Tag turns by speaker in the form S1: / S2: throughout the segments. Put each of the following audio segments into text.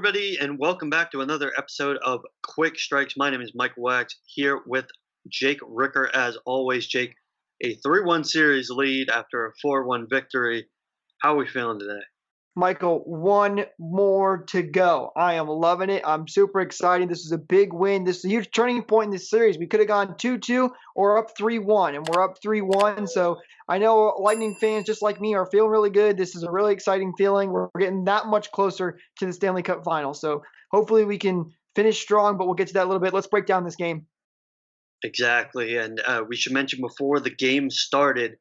S1: everybody, and welcome back to another episode of Quick Strikes. My name is Michael Wax here with Jake Ricker. As always, Jake, a 3-1 series lead after a 4-1 victory. How are we feeling today?
S2: Michael, one more to go. I am loving it. I'm super excited. This is a big win. This is a huge turning point in this series. We could have gone 2-2 or up 3-1, and we're up 3-1. So I know Lightning fans just like me are feeling really good. This is a really exciting feeling. We're getting that much closer to the Stanley Cup final. So hopefully we can finish strong, but we'll get to that a little bit. Let's break down this game.
S1: Exactly, and we should mention before the game started,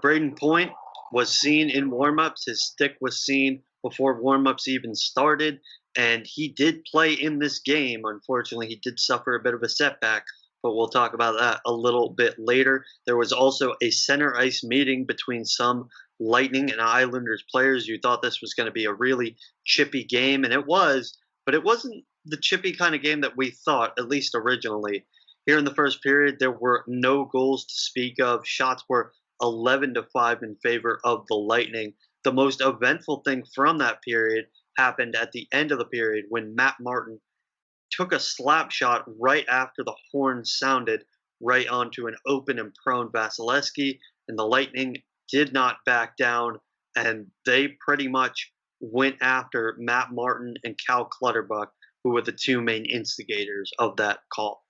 S1: Braden Point was seen in warmups. His stick was seen before warmups even started, and he did play in this game. Unfortunately, he did suffer a bit of a setback, but we'll talk about that a little bit later. There was also a center ice meeting between some Lightning and Islanders players. You thought this was going to be a really chippy game, and it was, but it wasn't the chippy kind of game that we thought, at least originally. Here in the first period, there were no goals to speak of. Shots were 11-5 in favor of the Lightning. The most eventful thing from that period happened at the end of the period when Matt Martin took a slap shot right after the horn sounded right onto an open and prone Vasilevsky, and the Lightning did not back down, and they pretty much went after Matt Martin and Cal Clutterbuck, who were the two main instigators of that call.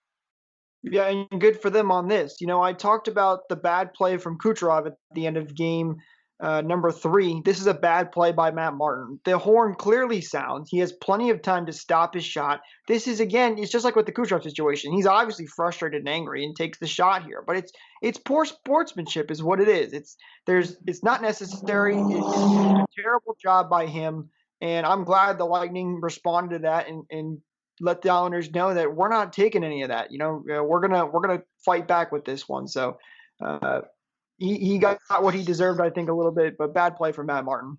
S2: Yeah, and good for them on this. I talked about the bad play from Kucherov at the end of game number 3. This is a bad play by Matt Martin. The horn clearly sounds. He has plenty of time to stop his shot. This is, again, it's just like with the Kucherov situation. He's obviously frustrated and angry and takes the shot here. But it's poor sportsmanship is what it is. It's not necessary. It's a terrible job by him. And I'm glad the Lightning responded to that and let the Islanders know that we're not taking any of that. We're gonna fight back with this one. So he got what he deserved, I think, a little bit, but bad play from Matt Martin.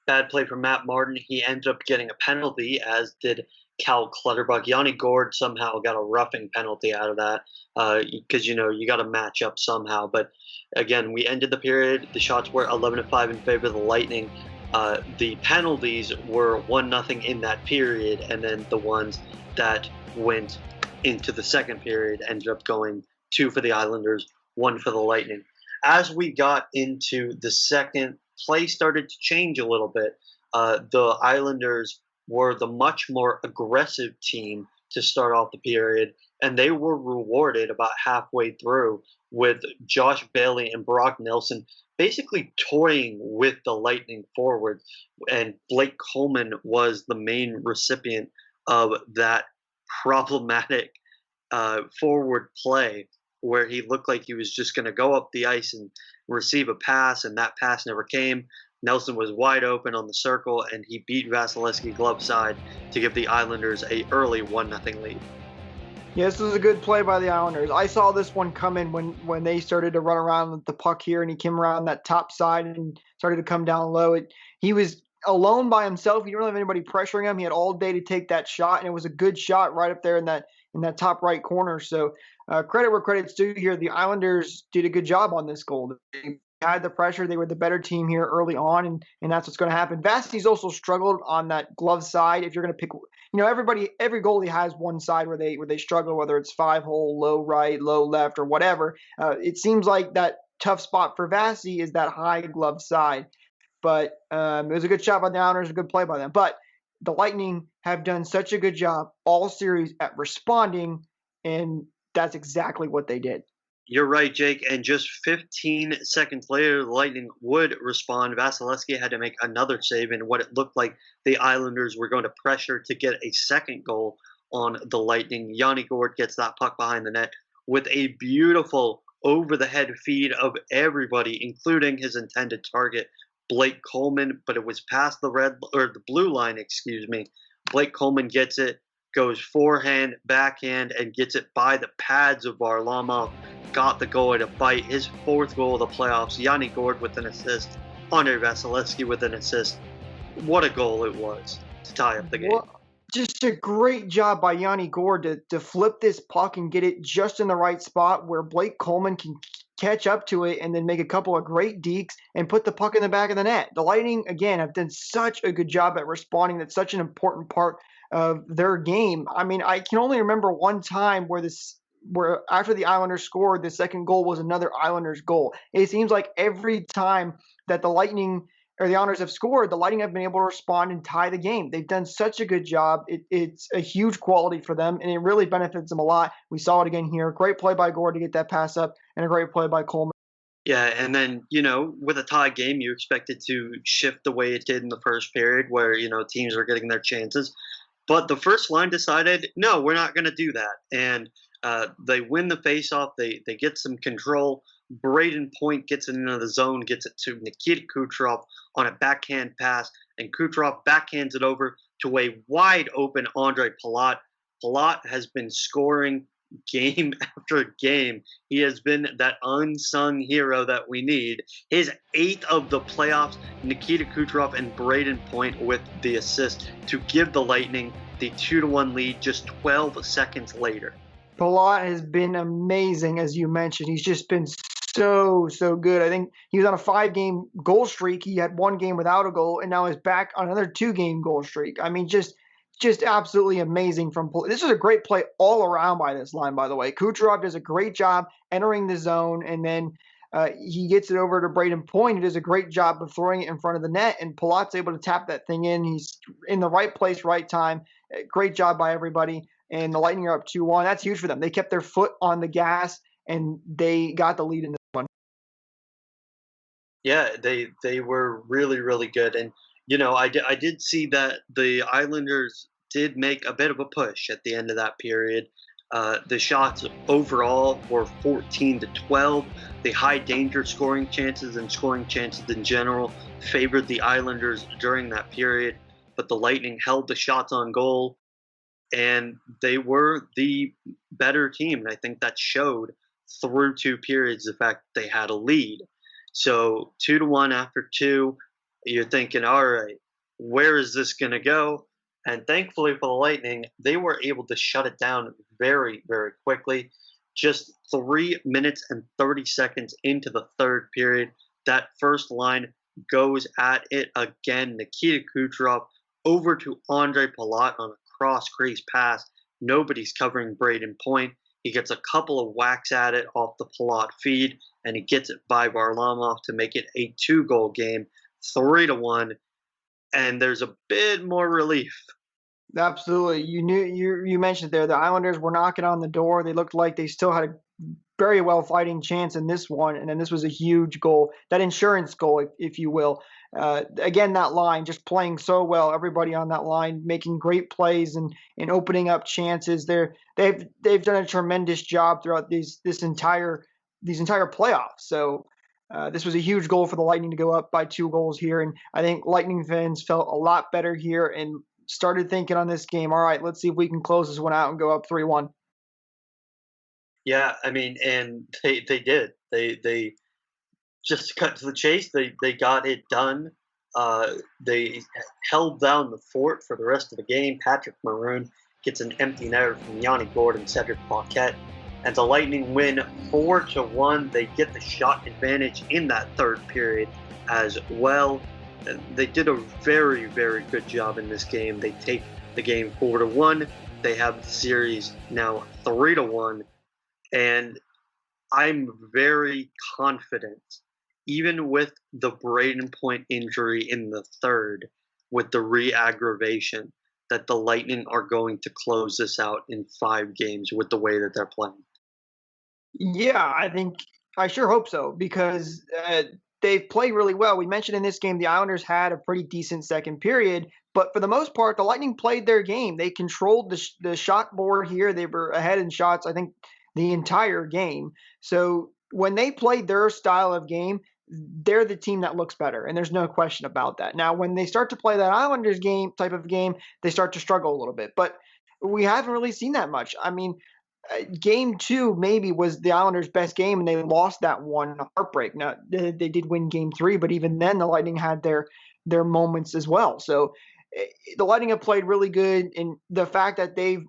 S1: Bad play from Matt Martin. He ended up getting a penalty, as did Cal Clutterbuck. Yanni Gourde somehow got a roughing penalty out of that because you got to match up somehow. But again, we ended the period. The shots were 11-5 in favor of the Lightning. The penalties were 1-0 in that period, and then the ones that went into the second period ended up going 2 for the Islanders, 1 for the Lightning. As we got into the second, play started to change a little bit. The Islanders were the much more aggressive team to start off the period, and they were rewarded about halfway through with Josh Bailey and Brock Nelson basically toying with the Lightning forward, and Blake Coleman was the main recipient of that problematic forward play where he looked like he was just going to go up the ice and receive a pass, and that pass never came. Nelson was wide open on the circle, and he beat Vasilevsky glove side to give the Islanders a early 1-0 lead.
S2: Yeah, this was a good play by the Islanders. I saw this one coming when they started to run around with the puck here, and he came around that top side and started to come down low. He was alone by himself. He didn't really have anybody pressuring him. He had all day to take that shot, and it was a good shot right up there in that top right corner. So credit where credit's due here. The Islanders did a good job on this goal. They had the pressure. They were the better team here early on, and that's what's going to happen. Vasily's also struggled on that glove side. If you're going to pick, every goalie has one side where they struggle, whether it's 5-hole, low right, low left, or whatever. It seems like that tough spot for Vasily is that high glove side. But it was a good shot by the Islanders, a good play by them. But the Lightning have done such a good job all series at responding, and that's exactly what they did.
S1: You're right, Jake. And just 15 seconds later, the Lightning would respond. Vasilevsky had to make another save in what it looked like the Islanders were going to pressure to get a second goal on the Lightning. Yanni Gourde gets that puck behind the net with a beautiful over-the-head feed of everybody, including his intended target, Blake Coleman, but it was past the blue line, Blake Coleman gets it, goes forehand, backhand, and gets it by the pads of Varlamov. Got the goal to fight. His 4th goal of the playoffs. Yanni Gourde with an assist. Andre Vasilevsky with an assist. What a goal it was to tie up the game.
S2: Just a great job by Yanni Gourde to flip this puck and get it just in the right spot where Blake Coleman can catch up to it and then make a couple of great dekes and put the puck in the back of the net. The Lightning, again, have done such a good job at responding. That's such an important part of their game. I mean, I can only remember one time where after the Islanders scored, the second goal was another Islanders goal. It seems like every time that the Lightning or the Islanders have scored, the Lightning have been able to respond and tie the game. They've done such a good job. It's a huge quality for them, and it really benefits them a lot. We saw it again here. Great play by Gord to get that pass up, and a great play by Coleman.
S1: Yeah, and then, with a tie game, you expect it to shift the way it did in the first period where, teams are getting their chances. But the first line decided, no, we're not going to do that. And they win the faceoff. They get some control. Braden Point gets it into the zone, gets it to Nikita Kucherov on a backhand pass, and Kucherov backhands it over to a wide open Andre Palat. Palat has been scoring game after game. He has been that unsung hero that we need. His 8th of the playoffs, Nikita Kucherov and Braden Point with the assist to give the Lightning the 2-1 lead just 12 seconds later.
S2: Palat has been amazing, as you mentioned. He's just been so good. I think he was on a 5-game goal streak. He had 1 game without a goal, and now is back on another 2-game goal streak. I mean, just absolutely amazing from Palat. This is a great play all around by this line, by the way. Kucherov does a great job entering the zone, and then he gets it over to Braden Point. He does a great job of throwing it in front of the net, and Palat's able to tap that thing in. He's in the right place, right time. Great job by everybody. And the Lightning are up 2-1. That's huge for them. They kept their foot on the gas, and they got the lead in this one.
S1: Yeah, they were really, really good. And, I did see that the Islanders did make a bit of a push at the end of that period. The shots overall were 14-12. The high danger scoring chances and scoring chances in general favored the Islanders during that period. But the Lightning held the shots on goal, and they were the better team. And I think that showed through 2 periods the fact they had a lead. So 2-1 after 2, you're thinking, all right, where is this going to go? And thankfully for the Lightning, they were able to shut it down very, very quickly. Just 3 minutes and 30 seconds into the third period, that first line goes at it again. Nikita Kucherov over to Andre Palat on a cross-crease pass. Nobody's covering Braden Point. He gets a couple of whacks at it off the Palat feed, and he gets it by Varlamov to make it a 2-goal game, 3-1. And there's a bit more relief.
S2: Absolutely. You mentioned there the Islanders were knocking on the door. They looked like they still had a very well fighting chance in this one, and then this was a huge goal, that insurance goal, if you will. Again, that line just playing so well. Everybody on that line making great plays and opening up chances. They've done a tremendous job throughout these entire playoffs. So this was a huge goal for the Lightning to go up by 2 goals here, and I think Lightning fans felt a lot better here and started thinking on this game. All right, let's see if we can close this one out and go up 3-1.
S1: Yeah, I mean, and they did. They just cut to the chase. They got it done. They held down the fort for the rest of the game. Patrick Maroon gets an empty netter from Yanni Gordon, Cedric Paquette, and the Lightning win 4-1. They get the shot advantage in that third period as well. They did a very, very good job in this game. They take the game 4-1. They have the series now 3-1. And I'm very confident, even with the Braden Point injury in the third, with the re-aggravation, that the Lightning are going to close this out in 5 games with the way that they're playing.
S2: Yeah, I sure hope so, because they've played really well. We mentioned in this game the Islanders had a pretty decent second period, but for the most part, the Lightning played their game. They controlled the shot board here. They were ahead in shots, I think, the entire game. So when they played their style of game, they're the team that looks better, and there's no question about that. Now, when they start to play that Islanders game type of game, they start to struggle a little bit, but we haven't really seen that much. I mean, game 2 maybe was the Islanders' best game, and they lost that one heartbreak. Now they did win game 3, but even then, the Lightning had their moments as well. So the Lightning have played really good, and the fact that they've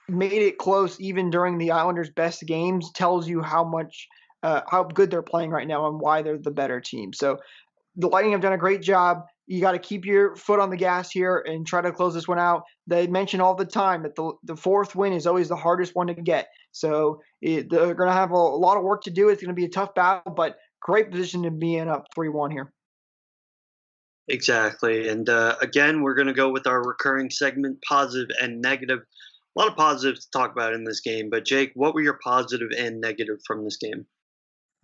S2: made it close even during the Islanders' best games tells you how much how good they're playing right now and why they're the better team. So the Lightning have done a great job. You got to keep your foot on the gas here and try to close this one out. They mention all the time that the fourth win is always the hardest one to get. So they're going to have a lot of work to do. It's going to be a tough battle, but great position to be in up 3-1 here.
S1: Exactly. And again, we're going to go with our recurring segment, positive and negative. A lot of positives to talk about in this game. But Jake, what were your positive and negative from this game?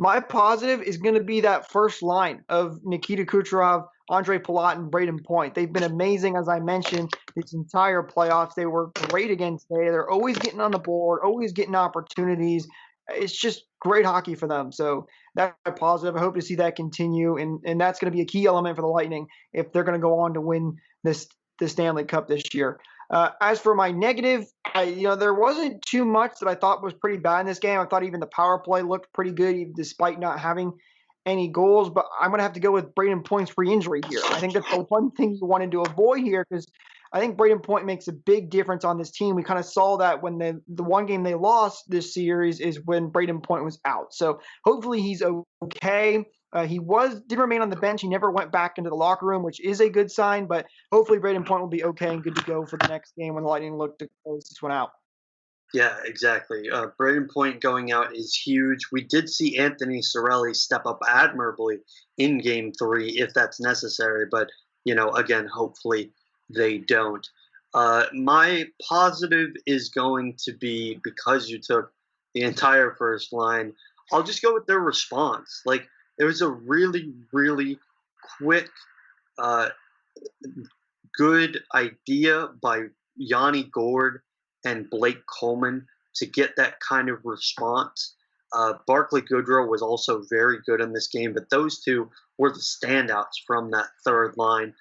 S2: My positive is going to be that first line of Nikita Kucherov, Andre Palat, and Braden Point. They've been amazing, as I mentioned, this entire playoffs. They were great again today. They're always getting on the board, always getting opportunities. It's just great hockey for them. So that's a positive. I hope to see that continue, and that's going to be a key element for the Lightning if they're going to go on to win the Stanley Cup this year. As for my negative, there wasn't too much that I thought was pretty bad in this game. I thought even the power play looked pretty good, despite not having any goals. But I'm going to have to go with Braden Point's re-injury here. I think that's the one thing you wanted to avoid here because I think Braden Point makes a big difference on this team. We kind of saw that when the one game they lost this series is when Braden Point was out. So hopefully he's okay. He did remain on the bench. He never went back into the locker room, which is a good sign. But hopefully Braden Point will be okay and good to go for the next game when the Lightning look to close this one out.
S1: Yeah, exactly. Braden Point going out is huge. We did see Anthony Cirelli step up admirably in Game 3 if that's necessary, but again, hopefully they don't. My positive is going to be because you took the entire first line. I'll just go with their response. Like it was a really, really quick, uh, good idea by Yanni Gord and Blake Coleman to get that kind of response. Barclay Goodrow was also very good in this game, but those two were the standouts from that third line.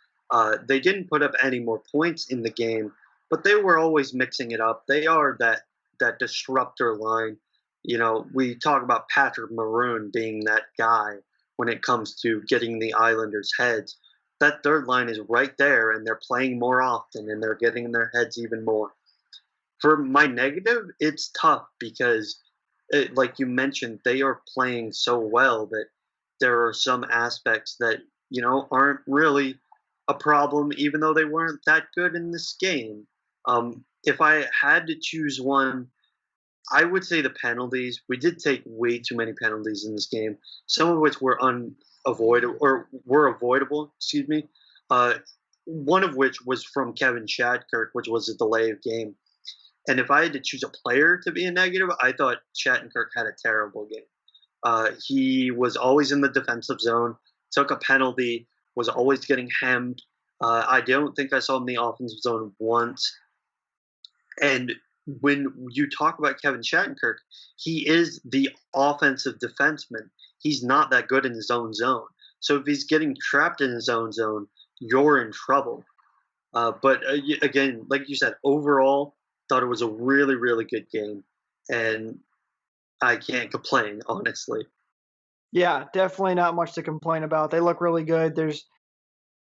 S1: They didn't put up any more points in the game, but they were always mixing it up. They are that disruptor line. We talk about Patrick Maroon being that guy when it comes to getting the Islanders' heads. That third line is right there, and they're playing more often, and they're getting in their heads even more. For my negative, it's tough because, like you mentioned, they are playing so well that there are some aspects that aren't really a problem, even though they weren't that good in this game. If I had to choose one, I would say the penalties. We did take way too many penalties in this game, some of which were unavoidable or were avoidable. Excuse me. Uh, one of which was from Kevin Shattenkirk, which was a delay of game. And if I had to choose a player to be a negative, I thought Shattenkirk had a terrible game. He was always in the defensive zone, took a penalty, was always getting hemmed. I don't think I saw him in the offensive zone once. And when you talk about Kevin Shattenkirk, he is the offensive defenseman. He's not that good in his own zone. So if he's getting trapped in his own zone, you're in trouble. But again, like you said, overall, thought it was a really, really good game. And I can't complain, honestly.
S2: Yeah, definitely not much to complain about. They look really good. There's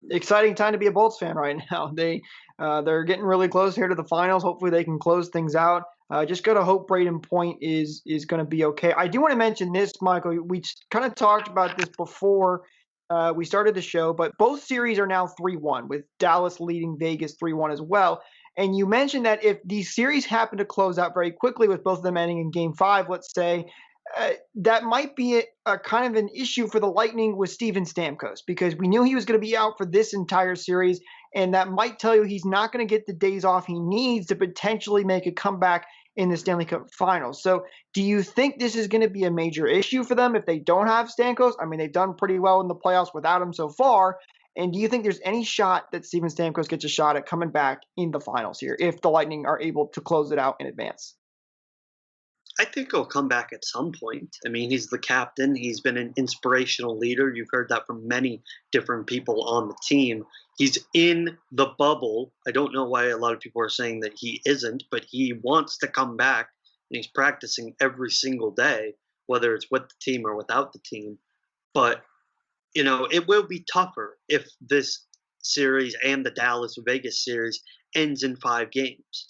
S2: exciting time to be a Bolts fan right now. They're getting really close here to the finals. Hopefully they can close things out. Just gotta hope Braden Point is going to be okay. I do want to mention this, Michael. We kind of talked about this before we started the show, but both series are now 3-1 with Dallas leading Vegas 3-1 as well. And you mentioned that if these series happen to close out very quickly with both of them ending in Game 5, let's say, that might be a kind of an issue for the Lightning with Steven Stamkos because we knew he was going to be out for this entire series, and that might tell you he's not going to get the days off he needs to potentially make a comeback in the Stanley Cup Finals. So, do you think this is going to be a major issue for them if they don't have Stamkos? I mean, they've done pretty well in the playoffs without him so far. And do you think there's any shot that Steven Stamkos gets a shot at coming back in the finals here if the Lightning are able to close it out in advance?
S1: I think he'll come back at some point. I mean, he's the captain. He's been an inspirational leader. You've heard that from many different people on the team. He's in the bubble. I don't know why a lot of people are saying that he isn't, but he wants to come back, and he's practicing every single day, whether it's with the team or without the team. But, it will be tougher if this series and the Dallas Vegas series ends in 5 games.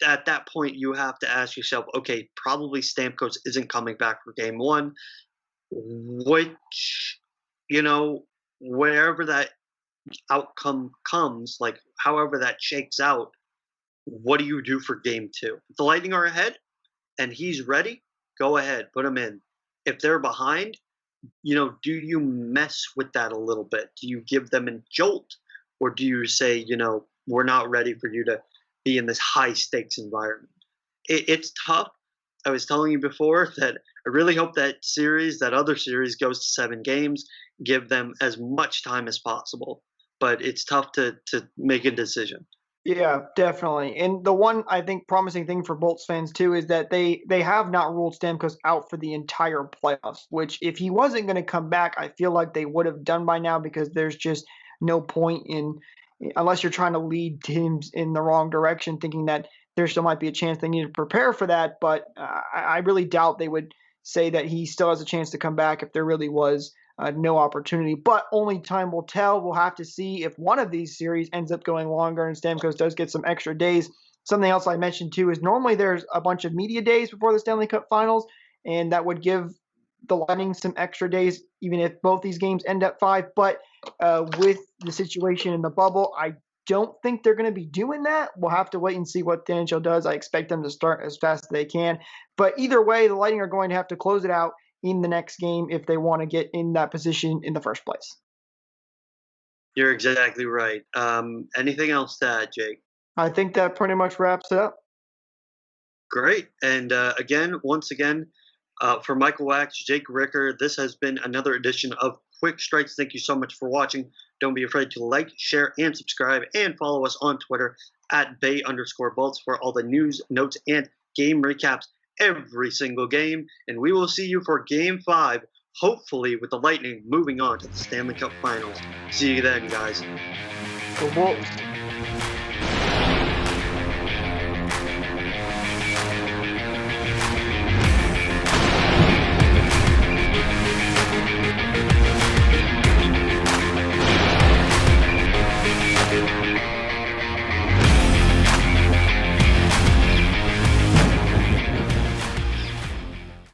S1: at that point, you have to ask yourself, okay, probably Stamkos isn't coming back for game one, which, you know, wherever that outcome comes, like however that shakes out, what do you do for game two? If the Lightning are ahead and he's ready, go ahead, put him in. If they're behind, do you mess with that a little bit? Do you give them a jolt? Or do you say, we're not ready for you to be in this high stakes environment? It's tough. I was telling you before that I really hope that other series goes to 7 games, give them as much time as possible. But it's tough to make a decision.
S2: Yeah, definitely. And the one I think promising thing for Bolts fans too is that they have not ruled Stamkos out for the entire playoffs. Which, if he wasn't going to come back, I feel like they would have done by now because there's just no point in unless you're trying to lead teams in the wrong direction, thinking that there still might be a chance they need to prepare for that. But I really doubt they would say that he still has a chance to come back if there really was no opportunity. But only time will tell. We'll have to see if one of these series ends up going longer and Stamkos does get some extra days. Something else I mentioned too is normally there's a bunch of media days before the Stanley Cup Finals, and that would give the Lightning some extra days, even if both these games end up 5. But with the situation in the bubble, I don't think they're going to be doing that. We'll have to wait and see what the NHL does. I expect them to start as fast as they can. But either way, the Lightning are going to have to close it out in the next game if they want to get in that position in the first place.
S1: You're exactly right. Anything else to add, Jake?
S2: I think that pretty much wraps it up.
S1: Great. And once again, for Michael Wax, Jake Ricker, this has been another edition of Quick Strikes. Thank you so much for watching. Don't be afraid to like, share, and subscribe, and follow us on Twitter at Bay_Bolts for all the news, notes, and game recaps every single game. And we will see you for Game 5, hopefully with the Lightning moving on to the Stanley Cup Finals. See you then, guys.
S2: Go Bolts.